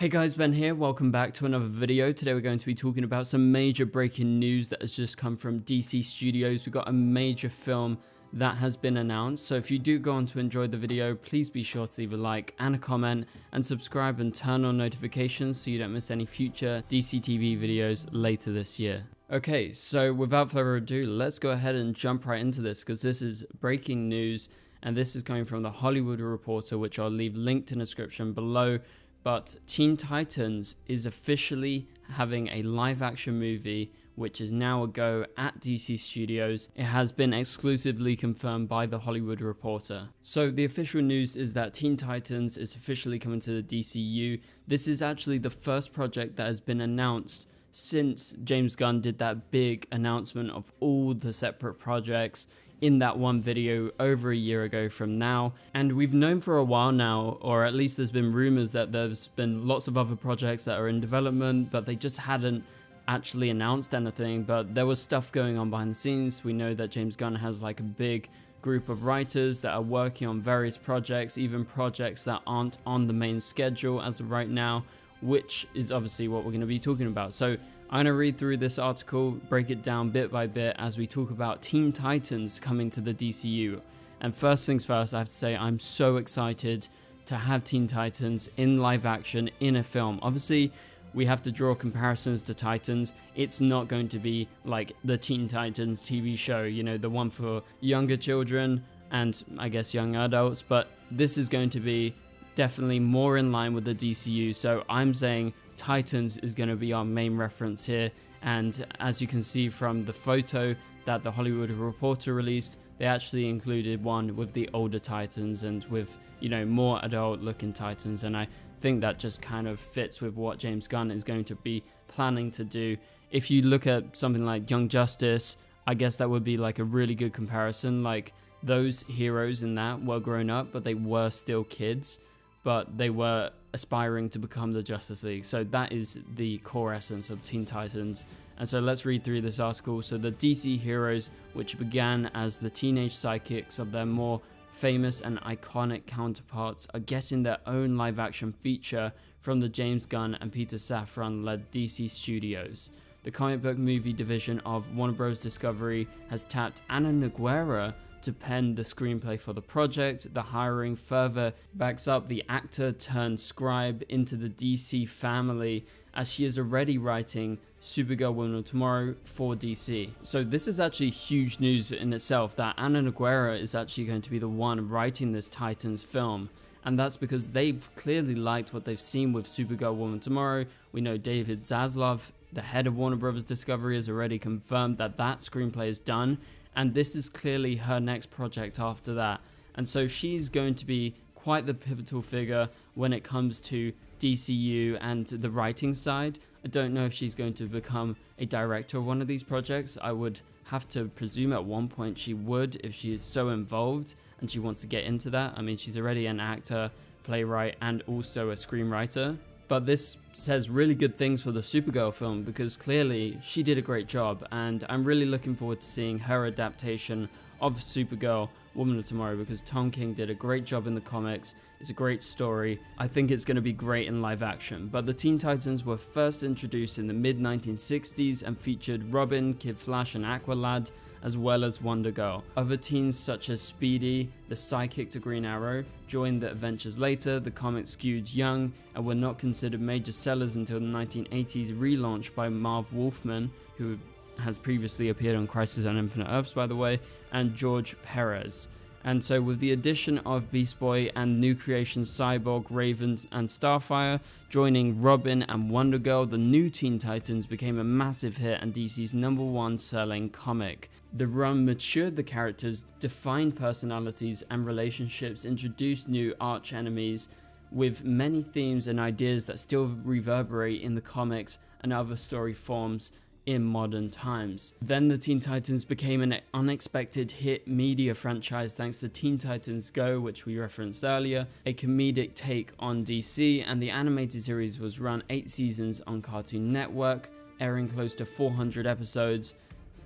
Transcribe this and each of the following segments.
Hey guys, Ben here, welcome back to another video. Today we're going to be talking about some major breaking news that has just come from DC Studios. We've got a major film that has been announced, so if you do go on to enjoy the video, please be sure to leave a like and a comment and subscribe and turn on notifications so you don't miss any future DCTV videos later this year. Okay, so without further ado, let's go ahead and jump right into this because this is breaking news and this is coming from the Hollywood Reporter, which I'll leave linked in the description below. But Teen Titans is officially having a live action movie, which is now a go at DC Studios. It has been exclusively confirmed by the Hollywood Reporter. So the official news is that Teen Titans is officially coming to the DCU. This is actually the first project that has been announced since James Gunn did that big announcement of all the separate projects in that one video over a year ago from now. And we've known for a while now, or at least there's been rumors that there's been lots of other projects that are in development, but they just hadn't actually announced anything. But there was stuff going on behind the scenes. We know that James Gunn has like a big group of writers that are working on various projects, even projects that aren't on the main schedule as of right now, which is obviously what we're going to be talking about. So I'm going to read through this article, break it down bit by bit as we talk about Teen Titans coming to the DCU. And first things first, I have to say I'm so excited to have Teen Titans in live action in a film. Obviously, we have to draw comparisons to Titans. It's not going to be like the Teen Titans TV show, you know, the one for younger children and I guess young adults, but this is going to be definitely more in line with the DCU. So I'm saying Titans is going to be our main reference here, and as you can see from the photo that the Hollywood Reporter released, they actually included one with the older Titans and with, you know, more adult looking Titans, and I think that just kind of fits with what James Gunn is going to be planning to do. If you look at something like Young Justice, I guess that would be like a really good comparison. Like, those heroes in that were grown up, but they were still kids, but they were aspiring to become the Justice League. So that is the core essence of Teen Titans. And so let's read through this article. So the DC heroes, which began as the teenage sidekicks of their more famous and iconic counterparts, are getting their own live action feature from the James Gunn and Peter Safran led DC Studios. The comic book movie division of Warner Bros. Discovery has tapped Ana Nogueira to pen the screenplay for the project. The hiring further backs up the actor turned scribe into the DC family, as she is already writing Supergirl Woman of Tomorrow for DC. So this is actually huge news in itself, that Ana Nogueira is actually going to be the one writing this Titans film. And that's because they've clearly liked what they've seen with Supergirl Woman of Tomorrow. We know David Zaslav, the head of Warner Bros. Discovery, has already confirmed that that screenplay is done, and this is clearly her next project after that. And so she's going to be quite the pivotal figure when it comes to DCU and the writing side. I don't know if she's going to become a director of one of these projects. I would have to presume at one point she would, if she is so involved and she wants to get into that. I mean, she's already an actor, playwright, and also a screenwriter. But this says really good things for the Supergirl film because clearly she did a great job, and I'm really looking forward to seeing her adaptation of Supergirl Woman of Tomorrow because Tom King did a great job in the comics. It's a great story. I think it's going to be great in live action. But the Teen Titans were first introduced in the mid-1960s and featured Robin, Kid Flash, and Aqualad, as well as Wonder Girl. Other teens such as Speedy, the sidekick to Green Arrow, joined the adventures later. The comics skewed young and were not considered major sellers until the 1980s relaunch by Marv Wolfman, who has previously appeared on Crisis on Infinite Earths, by the way, and George Perez. And so with the addition of Beast Boy and new creations Cyborg, Raven, and Starfire joining Robin and Wonder Girl, the new Teen Titans became a massive hit and DC's #1 selling comic. The run matured the characters, defined personalities and relationships, introduced new arch enemies, with many themes and ideas that still reverberate in the comics and other story forms in modern times. Then the Teen Titans became an unexpected hit media franchise thanks to Teen Titans Go, which we referenced earlier, a comedic take on DC, and the animated series was run 8 seasons on Cartoon Network, airing close to 400 episodes.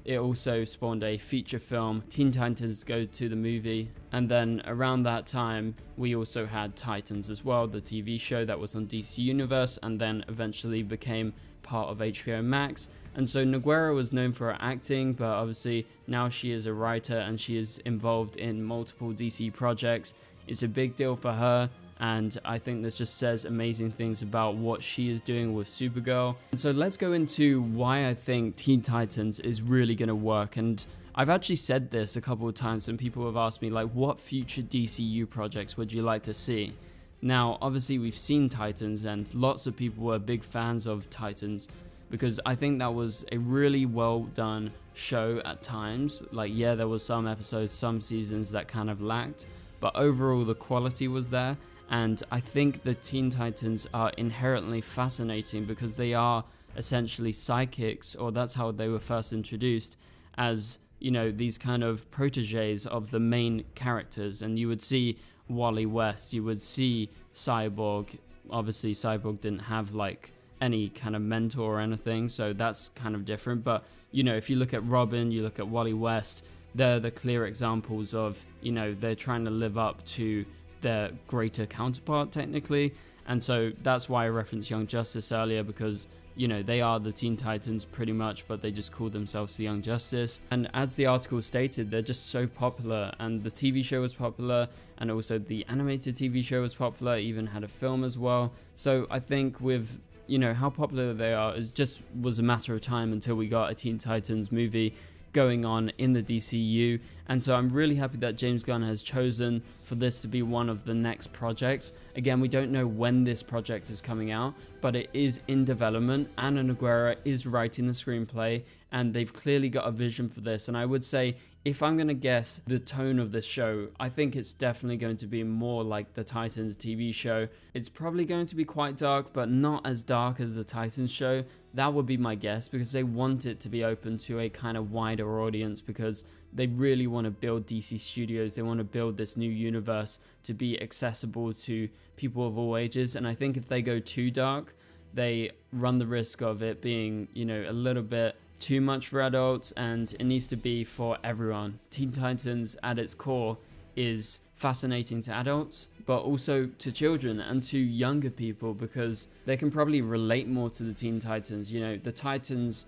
it also spawned a feature film, Teen Titans Go to the Movie. And then around that time, we also had Titans as well, the TV show that was on DC Universe and then eventually became part of HBO Max. And so Nogueira was known for her acting, but obviously now she is a writer and she is involved in multiple DC projects. It's a big deal for her, and I think this just says amazing things about what she is doing with Supergirl. And so let's go into why I think Teen Titans is really going to work. And I've actually said this a couple of times when people have asked me, like, what future DCU projects would you like to see? Now, obviously we've seen Titans and lots of people were big fans of Titans because I think that was a really well done show at times. Like, yeah, there was some episodes, some seasons that kind of lacked, but overall the quality was there. And I think the Teen Titans are inherently fascinating because they are essentially psychics, or that's how they were first introduced, as, you know, these kind of proteges of the main characters. And you would see Wally West, you would see Cyborg. Obviously Cyborg didn't have like any kind of mentor or anything, so that's kind of different. But, you know, if you look at Robin, you look at Wally West, they're the clear examples of, you know, they're trying to live up to their greater counterpart technically. And so that's why I referenced Young Justice earlier, because, you know, they are the Teen Titans pretty much, but they just call themselves the Young Justice. And as the article stated, they're just so popular, and the TV show was popular, and also the animated TV show was popular, even had a film as well. So I think with, you know, how popular they are, it just was a matter of time until we got a Teen Titans movie going on in the DCU. And so I'm really happy that James Gunn has chosen for this to be one of the next projects. Again, we don't know when this project is coming out, but it is in development. Anna Nogueira is writing the screenplay, and they've clearly got a vision for this. And I would say, if I'm going to guess the tone of this show, I think it's definitely going to be more like the Titans TV show. It's probably going to be quite dark, but not as dark as the Titans show. That would be my guess, because they want it to be open to a kind of wider audience, because they really want to build DC Studios. They want to build this new universe to be accessible to people of all ages. And I think if they go too dark, they run the risk of it being, you know, a little bit too much for adults, and it needs to be for everyone. Teen Titans at its core is fascinating to adults, but also to children and to younger people, because they can probably relate more to the Teen Titans. You know, the Titans,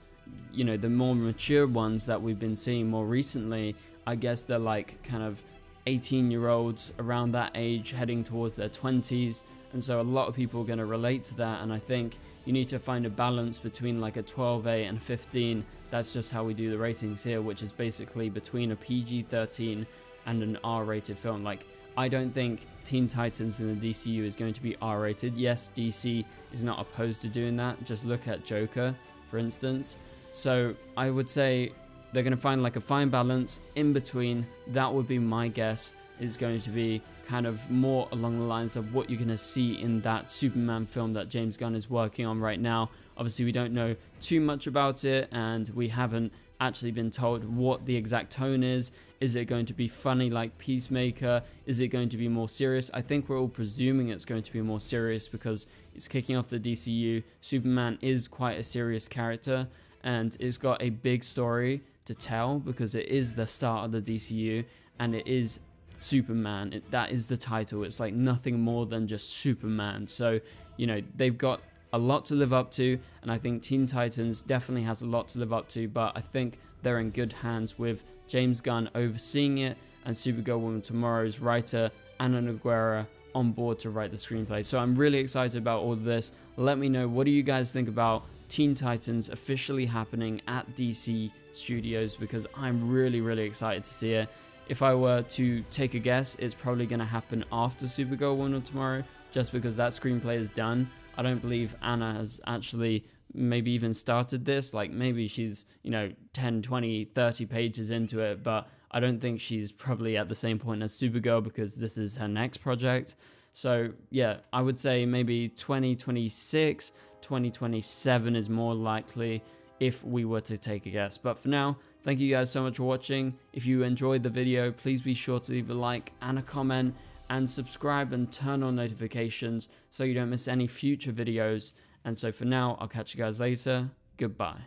you know, the more mature ones that we've been seeing more recently, I guess they're like kind of 18-year-olds around that age heading towards their 20s. And so a lot of people are going to relate to that. And I think you need to find a balance between like a 12A and a 15. That's just how we do the ratings here, which is basically between a PG-13 and an R-rated film. Like, I don't think Teen Titans in the DCU is going to be R-rated. Yes, DC is not opposed to doing that. Just look at Joker, for instance. So I would say they're going to find like a fine balance in between. That would be my guess, is going to be kind of more along the lines of what you're going to see in that Superman film that James Gunn is working on right now. Obviously, we don't know too much about it, and we haven't actually been told what the exact tone is. Is it going to be funny like Peacemaker? Is it going to be more serious? I think we're all presuming it's going to be more serious because it's kicking off the DCU. Superman is quite a serious character, and it's got a big story to tell because it is the start of the DCU, and it is Superman. That is the title. It's like nothing more than just Superman. So, you know, they've got a lot to live up to, and I think Teen Titans definitely has a lot to live up to, but I think they're in good hands with James Gunn overseeing it and Supergirl Woman Tomorrow's writer Anna Nogueira on board to write the screenplay. So I'm really excited about all of this. Let me know, what do you guys think about Teen Titans officially happening at DC Studios, because I'm really excited to see it. If I were to take a guess, it's probably going to happen after Supergirl Woman Tomorrow, just because that screenplay is done. I don't believe Anna has actually maybe even started this. Like, maybe she's, you know, 10, 20, 30 pages into it, but I don't think she's probably at the same point as Supergirl, because this is her next project. So yeah, I would say maybe 2026, 2027 is more likely if we were to take a guess. But for now, thank you guys so much for watching. If you enjoyed the video, please be sure to leave a like and a comment, and subscribe and turn on notifications so you don't miss any future videos. And so for now, I'll catch you guys later. Goodbye.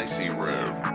icy room.